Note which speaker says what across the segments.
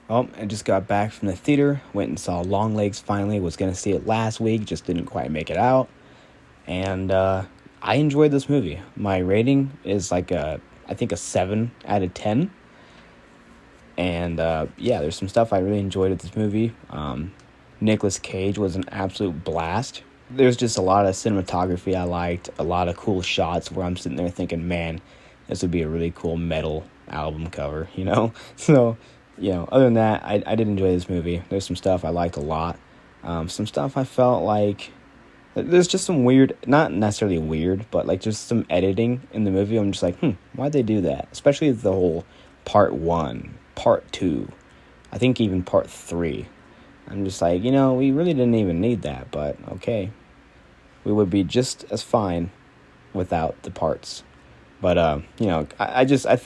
Speaker 1: Well, I just got back from the theater, went and saw Longlegs finally, was going to see it last week, just didn't quite make it out. And I enjoyed this movie. My rating is I think a 7 out of 10. And yeah, there's some stuff I really enjoyed with this movie. Nicolas Cage was an absolute blast. There's just a lot of cinematography I liked, a lot of cool shots where I'm sitting there thinking, man, this would be a really cool metal album cover, you know? So, other than that, I did enjoy this movie. There's some stuff I liked a lot. Some stuff I felt like there's just some weird, not necessarily weird, but like just some editing in the movie. I'm just like, why'd they do that? Especially the whole part one, part two, I think even part three. I'm just like, we really didn't even need that, but okay. We would be just as fine without the parts. But, I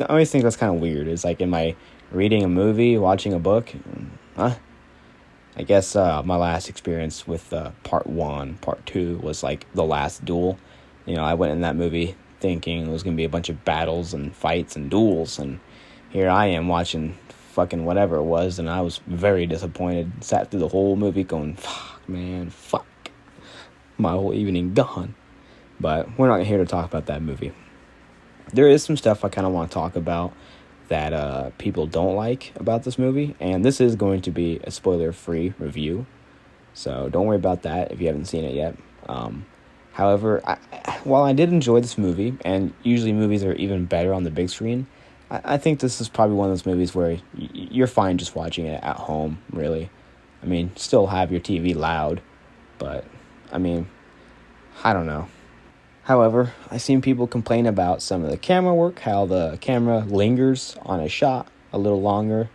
Speaker 1: always think that's kind of weird. It's like, am I reading a movie, watching a book? Huh? I guess my last experience with part one, part two was like The Last Duel. I went in that movie thinking it was going to be a bunch of battles and fights and duels. And here I am watching fucking whatever it was. And I was very disappointed. Sat through the whole movie going, fuck, man, fuck. My whole evening gone. But we're not here to talk about that movie. There is some stuff I kind of want to talk about that people don't like about this movie, and this is going to be a spoiler-free review, so don't worry about that if you haven't seen it yet. However, while I did enjoy this movie, and usually movies are even better on the big screen, I think this is probably one of those movies where you're fine just watching it at home, really. I mean, still have your TV loud, but, I mean, I don't know. However, I've seen people complain about some of the camera work, how the camera lingers on a shot a little longer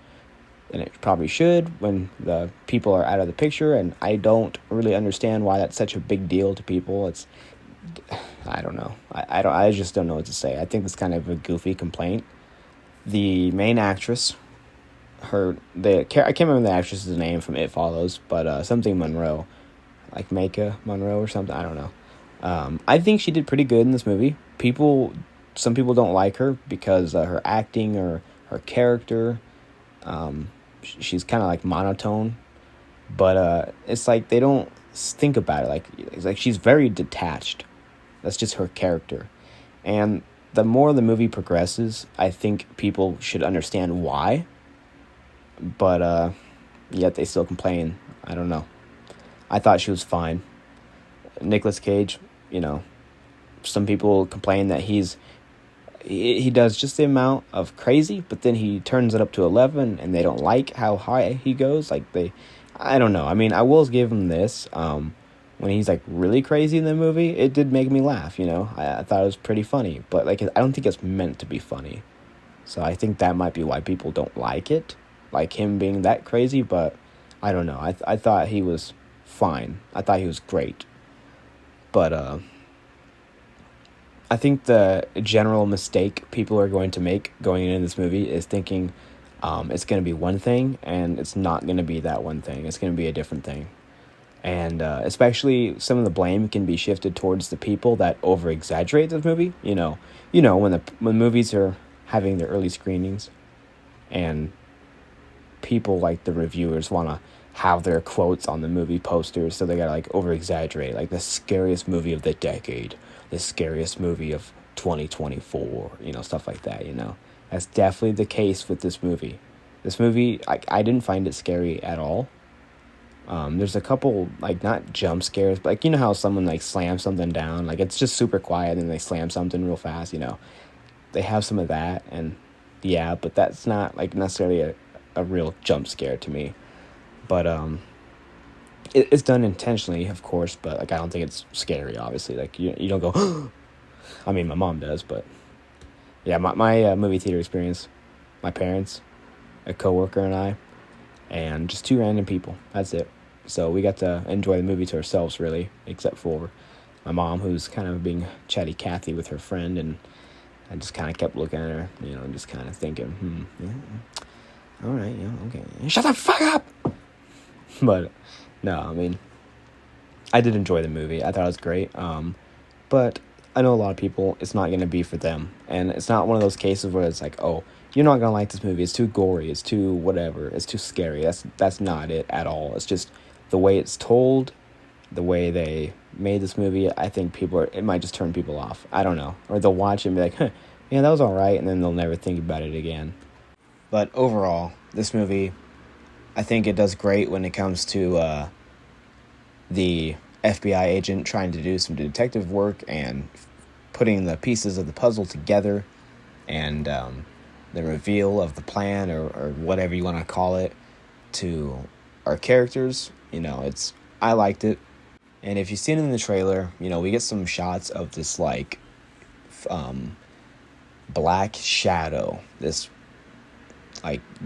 Speaker 1: than it probably should when the people are out of the picture, and I don't really understand why that's such a big deal to people. I don't know. I just don't know what to say. I think it's kind of a goofy complaint. The main actress, I can't remember the actress's name from It Follows, but something Monroe, like Micah Monroe or something. I don't know. I think she did pretty good in this movie. Some people don't like her because her acting or her character, she's kind of like monotone, but it's like they don't think about it. It's like she's very detached. That's just her character, and the more the movie progresses, I think people should understand why. But yet they still complain. I don't know. I thought she was fine. Nicolas Cage, some people complain that he does just the amount of crazy, but then he turns it up to 11, and they don't like how high he goes. I don't know. I mean, I will give him this. When he's like really crazy in the movie, it did make me laugh. I thought it was pretty funny, but I don't think it's meant to be funny. So I think that might be why people don't like it, like him being that crazy. But I don't know. I thought he was fine. I thought he was great. But I think the general mistake people are going to make going into this movie is thinking it's going to be one thing, and it's not going to be that one thing. It's going to be a different thing. And especially some of the blame can be shifted towards the people that over-exaggerate this movie. When movies are having their early screenings and people like the reviewers want to have their quotes on the movie posters, so they gotta over exaggerate, like the scariest movie of the decade, the scariest movie of 2024, stuff like that. That's definitely the case with this movie. I didn't find it scary at all. There's a couple not jump scares, but how someone slams something down, it's just super quiet and they slam something real fast. They have some of that, and yeah, but that's not necessarily a real jump scare to me. But it's done intentionally, of course, but I don't think it's scary, obviously. You don't go I mean, my mom does, but yeah, my movie theater experience, my parents, a coworker, and I, and just two random people. That's it. So we got to enjoy the movie to ourselves, really, except for my mom, who's kind of being chatty Cathy with her friend, and I just kind of kept looking at her, and just kind of thinking, all right, okay, shut the fuck up. But no, I mean, I did enjoy the movie. I thought it was great. But I know a lot of people, it's not going to be for them. And it's not one of those cases where it's like, oh, you're not gonna like this movie. It's too gory. It's too whatever. It's too scary. That's not it at all. It's just the way it's told, the way they made this movie. I think it might just turn people off. I don't know, or they'll watch it and be like, huh, yeah, that was all right, and then they'll never think about it again. But overall, this movie, I think it does great when it comes to the FBI agent trying to do some detective work and putting the pieces of the puzzle together, and the reveal of the plan, or whatever you want to call it, to our characters. I liked it. And if you've seen it in the trailer, we get some shots of this black shadow, this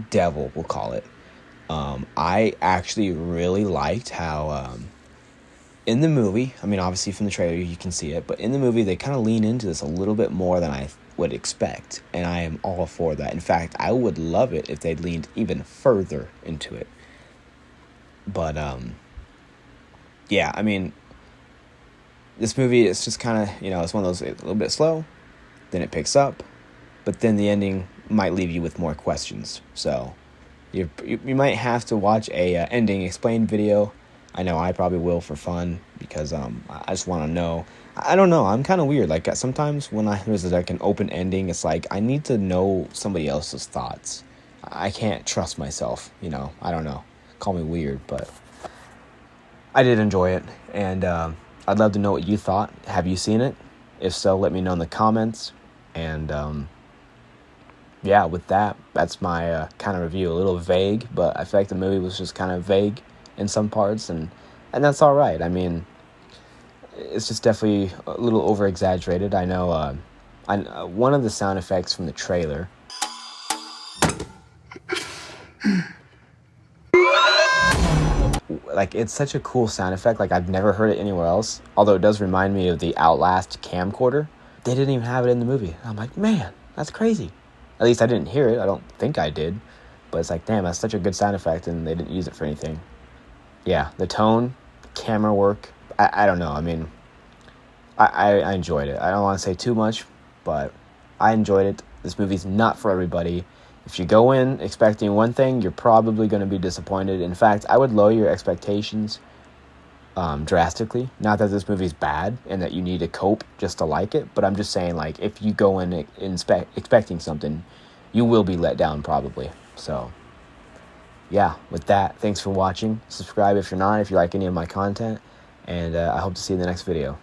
Speaker 1: devil, we'll call it. I actually really liked how in the movie, obviously from the trailer you can see it, but in the movie they kind of lean into this a little bit more than I would expect, and I am all for that. In fact, I would love it if they'd leaned even further into it. But this movie is just kind of, it's one of those, a little bit slow, then it picks up, but then the ending might leave you with more questions. So you might have to watch a ending explained video. I know I probably will for fun, because I just want to know. I don't know. I'm kind of weird. Sometimes when there's an open ending, it's like I need to know somebody else's thoughts. I can't trust myself. I don't know. Call me weird, but I did enjoy it, and I'd love to know what you thought. Have you seen it? If so, let me know in the comments. And with that's my kind of review. A little vague, but I feel like the movie was just kind of vague in some parts, and that's all right. It's just definitely a little over exaggerated. I know one of the sound effects from the trailer, it's such a cool sound effect. I've never heard it anywhere else, although it does remind me of the Outlast camcorder. They didn't even have it in the movie. I'm like, man, that's crazy. At least I didn't hear it. I don't think I did, but it's like, damn, that's such a good sound effect, and they didn't use it for anything. Yeah, the tone, camera work, I don't know. I enjoyed it. I don't want to say too much, but I enjoyed it. This movie's not for everybody. If you go in expecting one thing, you're probably going to be disappointed. In fact, I would lower your expectations drastically. Not that this movie's bad and that you need to cope just to like it, but I'm just saying, if you go in expecting something, you will be let down probably. So yeah, with that, thanks for watching. Subscribe if you're not, if you like any of my content, and I hope to see you in the next video.